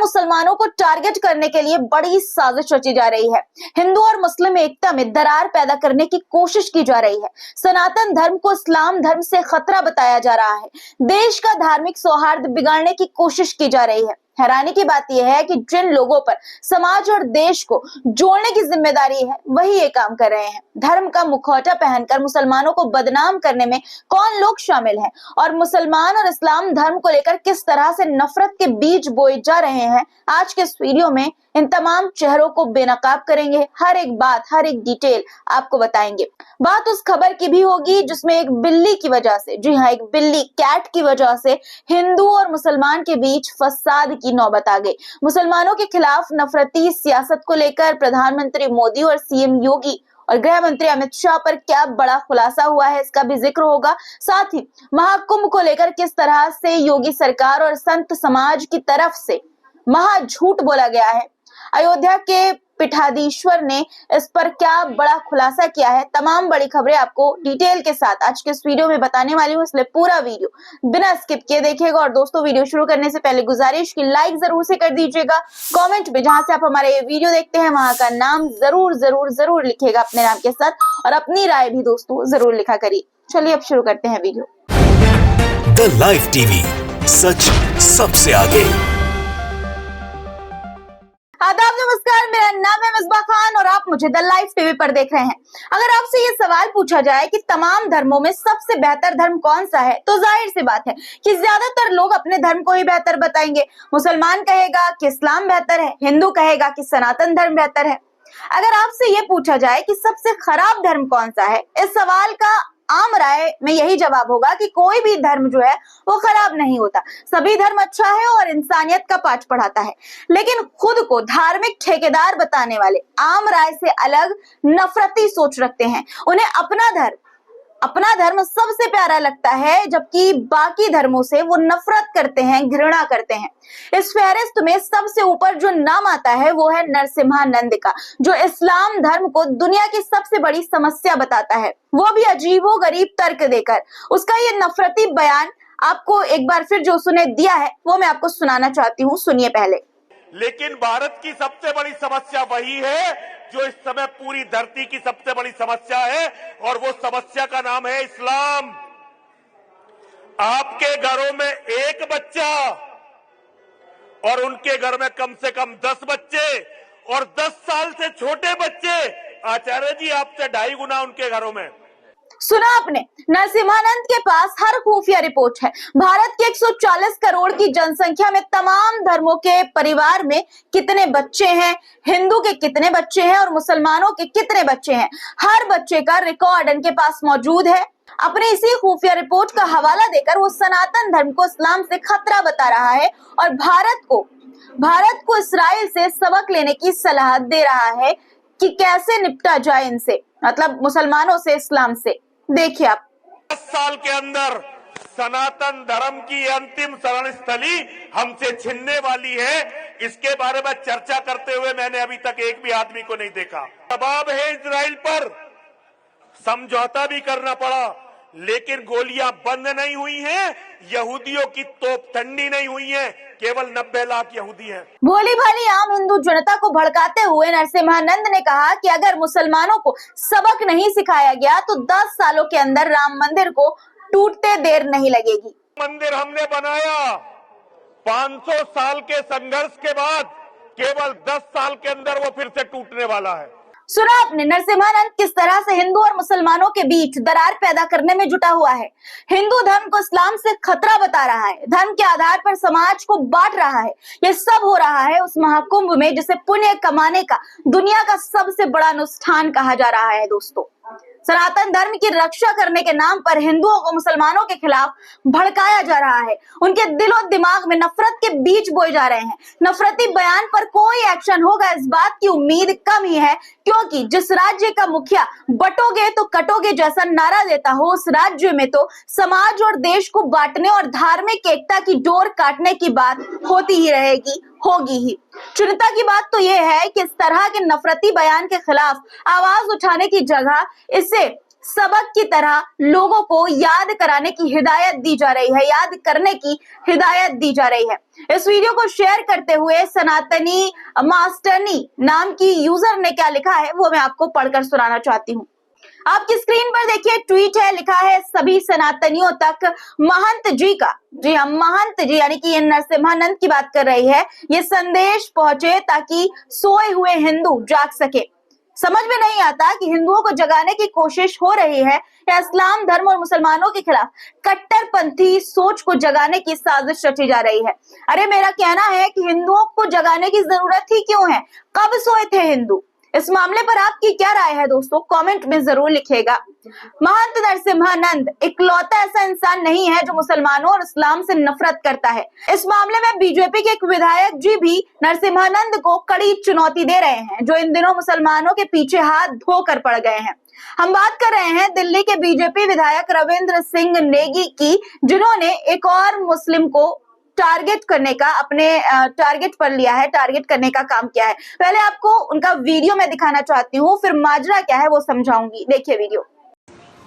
मुसलमानों को टारगेट करने के लिए बड़ी साजिश रची जा रही है। हिंदू और मुस्लिम एकता में दरार पैदा करने की कोशिश की जा रही है। सनातन धर्म को इस्लाम धर्म से खतरा बताया जा रहा है। देश का धार्मिक सौहार्द बिगाड़ने की कोशिश की जा रही है। हैरानी की बात यह है कि जिन लोगों पर समाज और देश को जोड़ने की जिम्मेदारी है, वही ये काम कर रहे हैं। धर्म का मुखौटा पहनकर मुसलमानों को बदनाम करने में कौन लोग शामिल हैं और मुसलमान और इस्लाम धर्म को लेकर किस तरह से नफरत के बीज बोए जा रहे हैं, आज के इस वीडियो में इन तमाम चेहरों को बेनकाब करेंगे। हर एक बात, हर एक डिटेल आपको बताएंगे। बात उस खबर की भी होगी जिसमें एक बिल्ली की वजह से, जी हाँ, एक बिल्ली कैट की वजह से हिंदू और मुसलमान के बीच फसाद की नौबत आ गई। मुसलमानों के खिलाफ नफरती सियासत को लेकर प्रधानमंत्री मोदी और सीएम योगी और गृह मंत्री अमित शाह पर क्या बड़ा खुलासा हुआ है, इसका भी जिक्र होगा। साथ ही महाकुंभ को लेकर किस तरह से योगी सरकार और संत समाज की तरफ से महा झूठ बोला गया है। अयोध्या के पीठाधीश्वर ने इस पर क्या बड़ा खुलासा किया है। तमाम बड़ी खबरें आपको डिटेल के साथ आज के इस वीडियो में बताने वाली हूँ, इसलिए पूरा वीडियो बिना स्किप किए देखिएगा। और दोस्तों, वीडियो शुरू करने से पहले गुजारिश की लाइक जरूर से कर दीजिएगा। कमेंट में जहां से आप हमारे ये वीडियो देखते हैं वहां का नाम जरूर लिखिएगा अपने नाम के साथ, और अपनी राय भी दोस्तों जरूर लिखा करिए। चलिए अब शुरू करते हैं वीडियो। द लाइव टीवी, सच सबसे आगे। आदाब, नमस्कार, मेरा नाम है मिसबा खान और आप मुझे द लाइव टीवी पर देख रहे हैं। अगर आपसे ये सवाल पूछा जाए कि तमाम धर्मों में सबसे बेहतर धर्म कौन सा है, तो जाहिर सी बात है कि ज्यादातर लोग अपने धर्म को ही बेहतर बताएंगे। मुसलमान कहेगा कि इस्लाम बेहतर है, हिंदू कहेगा कि सनातन धर्म बेहतर है। अगर आपसे ये पूछा जाए कि सबसे खराब धर्म कौन सा है, इस सवाल का आम राय में यही जवाब होगा कि कोई भी धर्म जो है वो खराब नहीं होता। सभी धर्म अच्छा है और इंसानियत का पाठ पढ़ाता है। लेकिन खुद को धार्मिक ठेकेदार बताने वाले आम राय से अलग नफरती सोच रखते हैं। उन्हें अपना धर्म सबसे प्यारा लगता है, जबकि बाकी धर्मों से वो नफरत करते हैं, घृणा करते हैं। इस फहरिस्त में सबसे ऊपर जो नाम आता है वो है नरसिम्हानंद का, जो इस्लाम धर्म को दुनिया की सबसे बड़ी समस्या बताता है, वो भी अजीबोगरीब तर्क देकर। उसका ये नफरती बयान आपको एक बार फिर जो उसने दिया है वो मैं आपको सुनाना चाहती हूँ, सुनिए पहले। लेकिन भारत की सबसे बड़ी समस्या वही है जो इस समय पूरी धरती की सबसे बड़ी समस्या है, और वो समस्या का नाम है इस्लाम। आपके घरों में एक बच्चा और उनके घर में कम से कम 10 बच्चे, और 10 साल से छोटे बच्चे, आचार्य जी, आपसे 2.5 गुना उनके घरों में। सुना आपने, नरसिम्हानंद के पास हर खुफिया रिपोर्ट है। भारत के 140 करोड़ की जनसंख्या में तमाम धर्मों के परिवार में कितने बच्चे हैं, हिंदू के कितने बच्चे हैं और मुसलमानों के कितने बच्चे हैं, हर बच्चे का रिकॉर्ड इनके पास मौजूद है। अपने इसी खुफिया रिपोर्ट का हवाला देकर वो सनातन धर्म को इस्लाम से खतरा बता रहा है और भारत को इस्राइल से सबक लेने की सलाह दे रहा है कि कैसे निपटा जाए इनसे, मतलब मुसलमानों से, इस्लाम से। देखिए आप, 10 साल के अंदर सनातन धर्म की अंतिम शरण स्थली हमसे छिनने वाली है। इसके बारे में चर्चा करते हुए मैंने अभी तक एक भी आदमी को नहीं देखा। दबाव है इजराइल पर, समझौता भी करना पड़ा, लेकिन गोलियां बंद नहीं हुई हैं, यहूदियों की तोप ठंडी नहीं हुई है। केवल 90 लाख यहूदी हैं। भोली भाली आम हिंदू जनता को भड़काते हुए नरसिम्हानंद ने कहा कि अगर मुसलमानों को सबक नहीं सिखाया गया तो 10 सालों के अंदर राम मंदिर को टूटते देर नहीं लगेगी। मंदिर हमने बनाया 500 साल के संघर्ष के बाद, केवल 10 साल के अंदर वो फिर से टूटने वाला है। सुना आपने, नरसिम्हानंद किस तरह से हिंदू और मुसलमानों के बीच दरार पैदा करने में जुटा हुआ है। हिंदू धर्म को इस्लाम से खतरा बता रहा है, धर्म के आधार पर समाज को बांट रहा है। ये सब हो रहा है उस महाकुंभ में जिसे पुण्य कमाने का दुनिया का सबसे बड़ा अनुष्ठान कहा जा रहा है। दोस्तों, सनातन धर्म की रक्षा करने के नाम पर हिंदुओं को मुसलमानों के खिलाफ भड़काया जा रहा है। उनके दिलो दिमाग में नफरत के बीज बोए जा रहे हैं। नफरती बयान पर कोई एक्शन होगा, इस बात की उम्मीद कम ही है, क्योंकि जिस राज्य का मुखिया बटोगे तो कटोगे जैसा नारा देता हो, उस राज्य में तो समाज और देश को बांटने और धार्मिक एकता की डोर काटने की बात होती ही रहेगी, होगी ही। चिंता की बात तो यह है कि इस तरह के नफरती बयान के खिलाफ आवाज उठाने की जगह इसे सबक की तरह लोगों को याद कराने की हिदायत दी जा रही है, याद करने की हिदायत दी जा रही है। इस वीडियो को शेयर करते हुए सनातनी मास्टरनी नाम की यूजर ने क्या लिखा है वो मैं आपको पढ़कर सुनाना चाहती हूँ। आपकी स्क्रीन पर देखिए ट्वीट है, लिखा है सभी सनातनियों तक महंत जी का, जी हाँ महंत जी यानी कि ये नरसिम्हानंद की बात कर रही है, ये संदेश पहुंचे ताकि सोए हुए हिंदू जाग सके। समझ में नहीं आता कि हिंदुओं को जगाने की कोशिश हो रही है या इस्लाम धर्म और मुसलमानों के खिलाफ कट्टरपंथी सोच को जगाने की साजिश रची जा रही है। अरे मेरा कहना है कि हिंदुओं को जगाने की जरूरत ही क्यों है, कब सोए थे हिंदू? इस मामले पर आपकी क्या राय है दोस्तों, कमेंट में जरूर लिखिएगा। महंत नरसिम्हानंद इकलौता ऐसा इंसान नहीं है जो मुसलमानों और इस्लाम से नफरत करता है। इस मामले में बीजेपी के एक विधायक जी भी नरसिम्हानंद को कड़ी चुनौती दे रहे हैं, जो इन दिनों मुसलमानों के पीछे हाथ धोकर पड़ गए हैं। हम बात कर रहे हैं दिल्ली के बीजेपी विधायक रविंद्र सिंह नेगी की, जिन्होंने एक और मुस्लिम को टारगेट करने का अपने टारगेट पर लिया है, टारगेट करने का काम किया है। पहले आपको उनका वीडियो मैं दिखाना चाहती हूँ, फिर माजरा क्या है वो समझाऊंगी। देखिए वीडियो।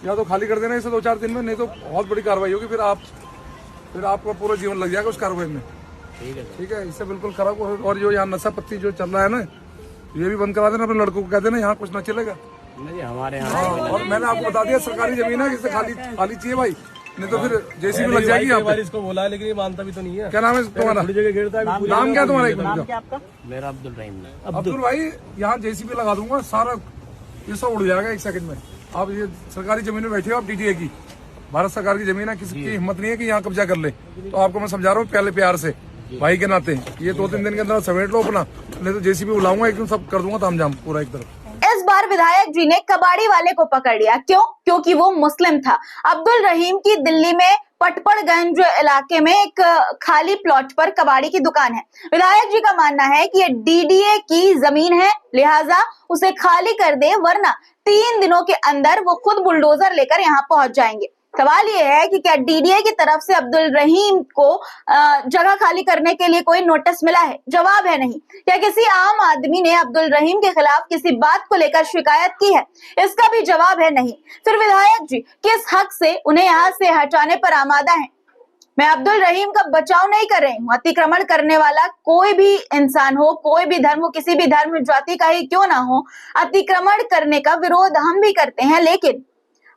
या तो खाली कर देना इसे 2-4 दिन में, नहीं तो बहुत बड़ी कार्रवाई होगी, फिर आपका पूरा जीवन लग जाएगा उस कार्रवाई में। ठीक है, इससे बिल्कुल खराब। और जो यहाँ नशा पत्ती जो चल रहा है ना, ये भी बंद करा देना, अपने लड़कों को कह देना यहाँ कुछ ना चलेगा। नहीं हमारे यहाँ और मैंने आपको बता दिया सरकारी जमीन है, इससे खाली चाहिए भाई, नहीं तो फिर जेसीबी लग जाएगी। आप इसको बोला है लेकिन ये मानता भी तो नहीं है। क्या नाम है तुम्हारा? नाम क्या है तुम्हारा? एक मिनट का। मेरा अब्दुल रहीम। अब्दुल भाई, यहाँ जेसीबी लगा दूंगा, सारा ये सब उड़ जाएगा 1 सेकंड में। आप ये सरकारी जमीन में बैठे हो, आप डीटीए की, भारत सरकार की जमीन है, किसी की हिम्मत नहीं है कि यहाँ कब्जा कर ले। तो आपको मैं समझा रहा हूँ पहले प्यार से, भाई के नाते, ये 2-3 दिन के अंदर समेट लो अपना, नहीं तो जेसीबी बुलाऊंगा, एकदम सब कर दूंगा तामझाम पूरा एक तरफ। इस बार विधायक जी ने कबाड़ी वाले को पकड़ लिया, क्यों? क्योंकि वो मुस्लिम था। अब्दुल रहीम की दिल्ली में पटपड़गंज इलाके में एक खाली प्लॉट पर कबाड़ी की दुकान है। विधायक जी का मानना है कि ये डीडीए की जमीन है, लिहाजा उसे खाली कर दे, वरना 3 दिनों के अंदर वो खुद बुलडोजर लेकर यहाँ पहुंच जाएंगे। सवाल ये है कि क्या डीडीए की तरफ से अब्दुल रहीम को जगह खाली करने के लिए कोई नोटिस मिला है? जवाब है नहीं। क्या किसी आम आदमी ने अब्दुल रहीम के खिलाफ किसी बात को लेकर शिकायत की है? इसका भी जवाब है नहीं। फिर विधायक जी किस हक से उन्हें यहाँ से हटाने पर आमादा हैं? मैं अब्दुल रहीम का बचाव नहीं कर रही हूँ। अतिक्रमण करने वाला कोई भी इंसान हो, कोई भी धर्म हो, किसी भी धर्म जाति का ही क्यों ना हो, अतिक्रमण करने का विरोध हम भी करते हैं, लेकिन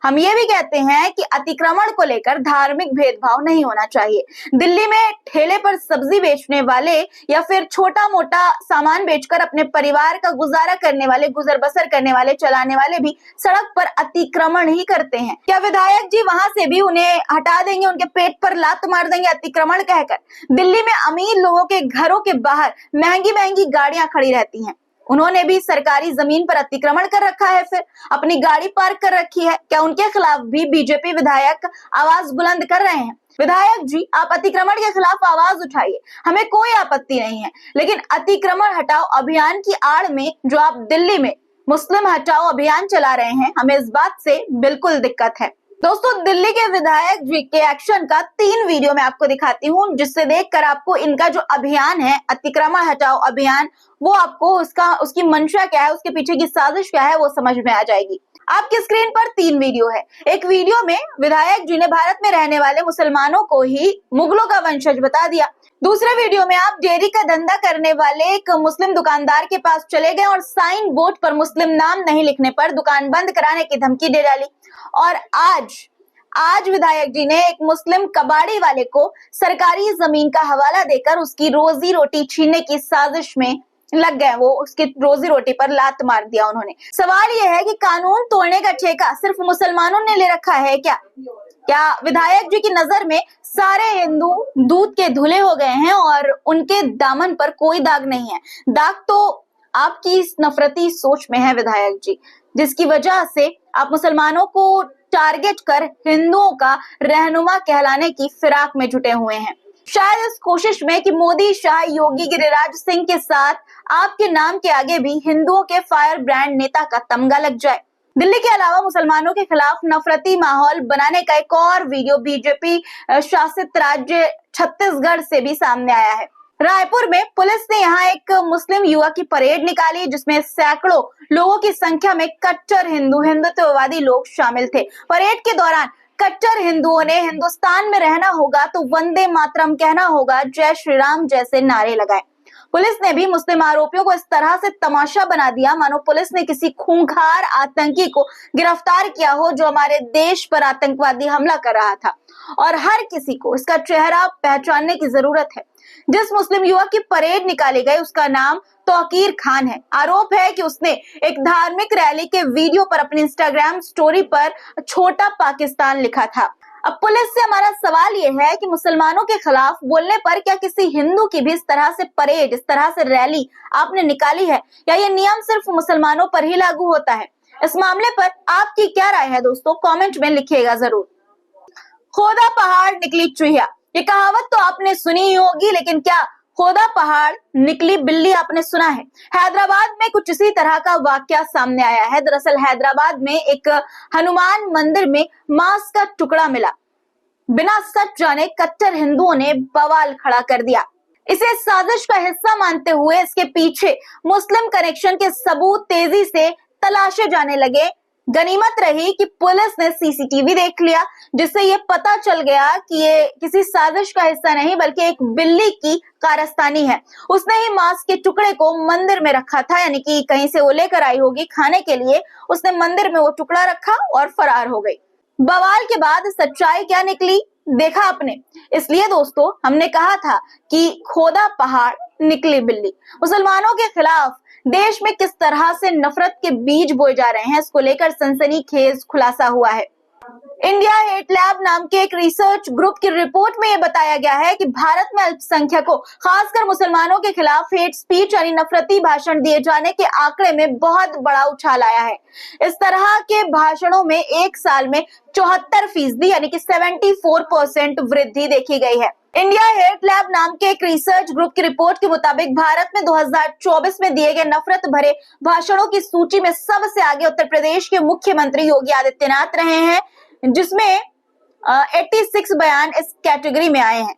हम ये भी कहते हैं कि अतिक्रमण को लेकर धार्मिक भेदभाव नहीं होना चाहिए। दिल्ली में ठेले पर सब्जी बेचने वाले या फिर छोटा मोटा सामान बेचकर अपने परिवार का गुजारा करने वाले, गुजर बसर करने वाले, चलाने वाले भी सड़क पर अतिक्रमण ही करते हैं। क्या विधायक जी वहां से भी उन्हें हटा देंगे, उनके पेट पर लात मार देंगे अतिक्रमण कहकर? दिल्ली में अमीर लोगों के घरों के बाहर महंगी महंगी गाड़ियां खड़ी रहती हैं, उन्होंने भी सरकारी जमीन पर अतिक्रमण कर रखा है, फिर अपनी गाड़ी पार्क कर रखी है। क्या उनके खिलाफ भी बीजेपी विधायक आवाज बुलंद कर रहे हैं? विधायक जी, आप अतिक्रमण के खिलाफ आवाज उठाइए, हमें कोई आपत्ति नहीं है, लेकिन अतिक्रमण हटाओ अभियान की आड़ में जो आप दिल्ली में मुस्लिम हटाओ अभियान चला रहे हैं, हमें इस बात से बिल्कुल दिक्कत है। दोस्तों, दिल्ली के विधायक जी के एक्शन का 3 वीडियो मैं आपको दिखाती हूँ, जिससे देखकर आपको इनका जो अभियान है, अतिक्रमण हटाओ अभियान, वो आपको उसकी मंशा क्या है, उसके पीछे की साजिश क्या है, वो समझ में आ जाएगी। आपकी स्क्रीन पर 3 वीडियो है। एक वीडियो में विधायक जी ने भारत में रहने वाले मुसलमानों को ही मुगलों का वंशज बता दिया। दूसरे वीडियो में आप डेयरी का धंधा करने वाले एक मुस्लिम दुकानदार के पास चले गए और साइन बोर्ड पर मुस्लिम नाम नहीं लिखने पर दुकान बंद कराने की धमकी दे डाली। और आज विधायक जी ने एक मुस्लिम कबाड़ी वाले को सरकारी जमीन का हवाला देकर उसकी रोजी रोटी छीनने की साजिश में लग गए। वो उसकी रोजी रोटी पर लात मार दिया उन्होंने। सवाल यह है कि कानून तोड़ने का ठेका सिर्फ मुसलमानों ने ले रखा है क्या? क्या विधायक जी की नजर में सारे हिंदू दूध के धुले हो गए हैं और उनके दामन पर कोई दाग नहीं है? दाग तो आपकी इस नफरती सोच में है विधायक जी, जिसकी वजह से आप मुसलमानों को टारगेट कर हिंदुओं का रहनुमा कहलाने की फिराक में जुटे हुए हैं। शायद इस कोशिश में कि मोदी, शाह, योगी, गिरिराज सिंह के साथ आपके नाम के आगे भी हिंदुओं के फायर ब्रांड नेता का तमगा लग जाए। दिल्ली के अलावा मुसलमानों के खिलाफ नफरती माहौल बनाने का एक और वीडियो बीजेपी शासित राज्य छत्तीसगढ़ से भी सामने आया है। रायपुर में पुलिस ने यहाँ एक मुस्लिम युवक की परेड निकाली जिसमें सैकड़ों लोगों की संख्या में कट्टर हिंदुत्ववादी लोग शामिल थे। परेड के दौरान कट्टर हिंदुओं ने हिंदुस्तान में रहना होगा तो वंदे मातरम कहना होगा, जय श्री राम जैसे नारे लगाए। पुलिस ने भी मुस्लिम आरोपियों को इस तरह से तमाशा बना दिया मानो पुलिस ने किसी खूंखार आतंकी को गिरफ्तार किया हो जो हमारे देश पर आतंकवादी हमला कर रहा था। और हर किसी को इसका चेहरा पहचानने की जरूरत है। जिस मुस्लिम युवक की परेड निकाली गई उसका नाम तौकीर खान है। आरोप है कि उसने एक धार्मिक रैली के वीडियो पर अपनी इंस्टाग्राम स्टोरी पर छोटा पाकिस्तान लिखा था। अब पुलिस से हमारा सवाल ये है कि मुसलमानों के खिलाफ बोलने पर क्या किसी हिंदू की भी इस तरह से परेड, इस तरह से रैली आपने निकाली है या ये नियम सिर्फ मुसलमानों पर ही लागू होता है? इस मामले पर आपकी क्या राय है दोस्तों, कमेंट में लिखिएगा जरूर। खोदा पहाड़ निकली चूहिया, ये कहावत तो आपने सुनी ही होगी, लेकिन क्या खोदा पहाड़ निकली बिल्ली आपने सुना है? हैदराबाद में कुछ इसी तरह का वाकया सामने आया है। दरअसल हैदराबाद में एक हनुमान मंदिर में मांस का टुकड़ा मिला। बिना सच जाने कट्टर हिंदुओं ने बवाल खड़ा कर दिया। इसे साजिश का हिस्सा मानते हुए इसके पीछे मुस्लिम कनेक्शन के सबूत तेजी से तलाशे जाने लगे। गनीमत रही कि पुलिस ने सीसीटीवी देख लिया, जिससे ये पता चल गया कि ये किसी साजिश का हिस्सा नहीं बल्कि एक बिल्ली की कारस्तानी है। उसने ही मांस के टुकड़े को मंदिर में रखा था, यानी कि कहीं से वो लेकर आई होगी खाने के लिए। उसने मंदिर में वो टुकड़ा रखा और फरार हो गई। बवाल के बाद सच्चाई क्या निकली देखा आपने। इसलिए दोस्तों हमने कहा था कि खोदा पहाड़ निकली बिल्ली। मुसलमानों के खिलाफ देश में किस तरह से नफरत के बीज बोए जा रहे हैं, इसको लेकर सनसनीखेज खुलासा हुआ है। इंडिया हेट लैब नाम के एक रिसर्च ग्रुप की रिपोर्ट में यह बताया गया है कि भारत में अल्पसंख्यकों, खासकर मुसलमानों के खिलाफ हेट स्पीच यानी नफरती भाषण दिए जाने के आंकड़े में बहुत बड़ा उछाल आया है। इस तरह के भाषणों में एक साल में 74% यानी कि 74% वृद्धि देखी गई है। इंडिया हेट लैब नाम के एक रिसर्च ग्रुप की रिपोर्ट के मुताबिक भारत में 2024 में दिए गए नफरत भरे भाषणों की सूची में सबसे आगे उत्तर प्रदेश के मुख्यमंत्री योगी आदित्यनाथ रहे हैं, जिसमें 86 बयान इस कैटेगरी में आए हैं।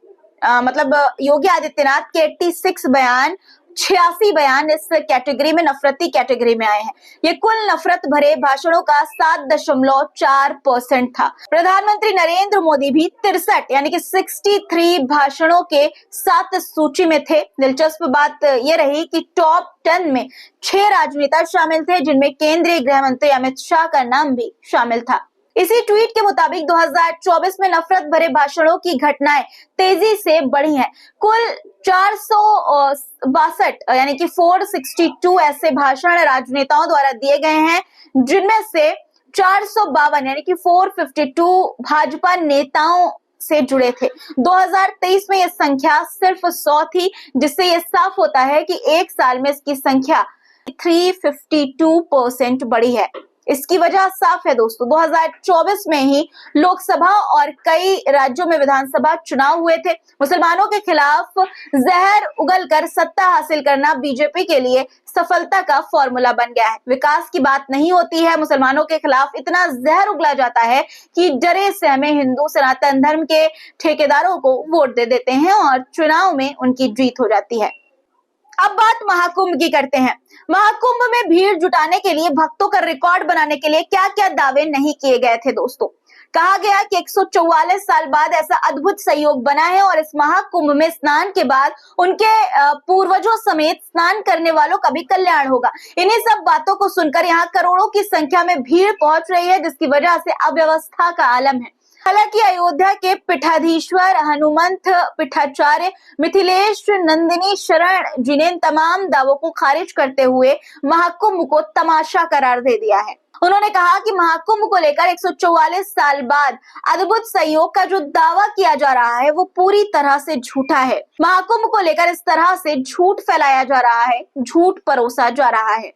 मतलब योगी आदित्यनाथ के 86 बयान, 86 बयान इस कैटेगरी में, नफरती कैटेगरी में आए हैं। ये कुल नफरत भरे भाषणों का 7.4% था। प्रधानमंत्री नरेंद्र मोदी भी 63 यानी कि 63 भाषणों के साथ सूची में थे। दिलचस्प बात ये रही कि टॉप 10 में 6 राजनेता शामिल थे, जिनमें केंद्रीय गृह मंत्री अमित शाह का नाम भी शामिल था। इसी ट्वीट के मुताबिक 2024 में नफरत भरे भाषणों की घटनाएं तेजी से बढ़ी हैं। कुल 462 यानी कि 462 ऐसे भाषण राजनेताओं द्वारा दिए गए हैं, जिनमें से 452 यानी कि 452 भाजपा नेताओं से जुड़े थे। 2023 में यह संख्या सिर्फ 100 थी, जिससे यह साफ होता है कि एक साल में इसकी संख्या 352% बढ़ी है। इसकी वजह साफ है दोस्तों, 2024 में ही लोकसभा और कई राज्यों में विधानसभा चुनाव हुए थे। मुसलमानों के खिलाफ जहर उगलकर सत्ता हासिल करना बीजेपी के लिए सफलता का फॉर्मूला बन गया है। विकास की बात नहीं होती है, मुसलमानों के खिलाफ इतना जहर उगला जाता है कि डरे से हमें हिंदू सनातन धर्म के ठेकेदारों को वोट दे देते हैं और चुनाव में उनकी जीत हो जाती है। अब बात महाकुंभ की करते हैं। महाकुंभ में भीड़ जुटाने के लिए, भक्तों का रिकॉर्ड बनाने के लिए क्या क्या दावे नहीं किए गए थे दोस्तों। कहा गया कि 144 साल बाद ऐसा अद्भुत संयोग बना है और इस महाकुंभ में स्नान के बाद उनके पूर्वजों समेत स्नान करने वालों का भी कल्याण होगा। इन्हीं सब बातों को सुनकर यहाँ करोड़ों की संख्या में भीड़ पहुंच रही है, जिसकी वजह से अव्यवस्था का आलम है। हालांकि अयोध्या के पीठाधीश्वर हनुमंत पीठाचार्य मिथिलेश नंदिनी शरण जी ने तमाम दावों को खारिज करते हुए महाकुंभ को तमाशा करार दे दिया है। उन्होंने कहा कि महाकुंभ को लेकर 144 साल बाद अद्भुत संयोग का जो दावा किया जा रहा है वो पूरी तरह से झूठा है। महाकुंभ को लेकर इस तरह से झूठ फैलाया जा रहा है, झूठ परोसा जा रहा है।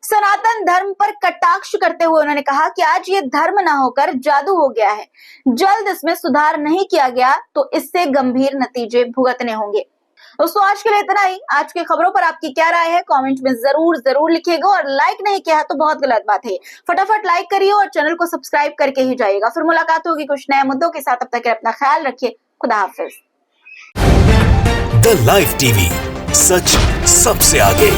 सनातन धर्म पर कटाक्ष करते हुए उन्होंने कहा कि आज ये धर्म ना होकर जादू हो गया है। जल्द इसमें सुधार नहीं किया गया तो इससे गंभीर नतीजे भुगतने होंगे। दोस्तों आज के लिए इतना ही। आज की खबरों पर आपकी क्या राय है कमेंट में जरूर लिखिएगा, और लाइक नहीं किया है तो बहुत गलत बात है। फटाफट लाइक करिए और चैनल को सब्सक्राइब करके ही जाइएगा। फिर मुलाकात होगी कुछ नए मुद्दों के साथ, तब तक अपना ख्याल रखिए। खुदा हाफिज। द लाइव टीवी, सच सबसे आगे।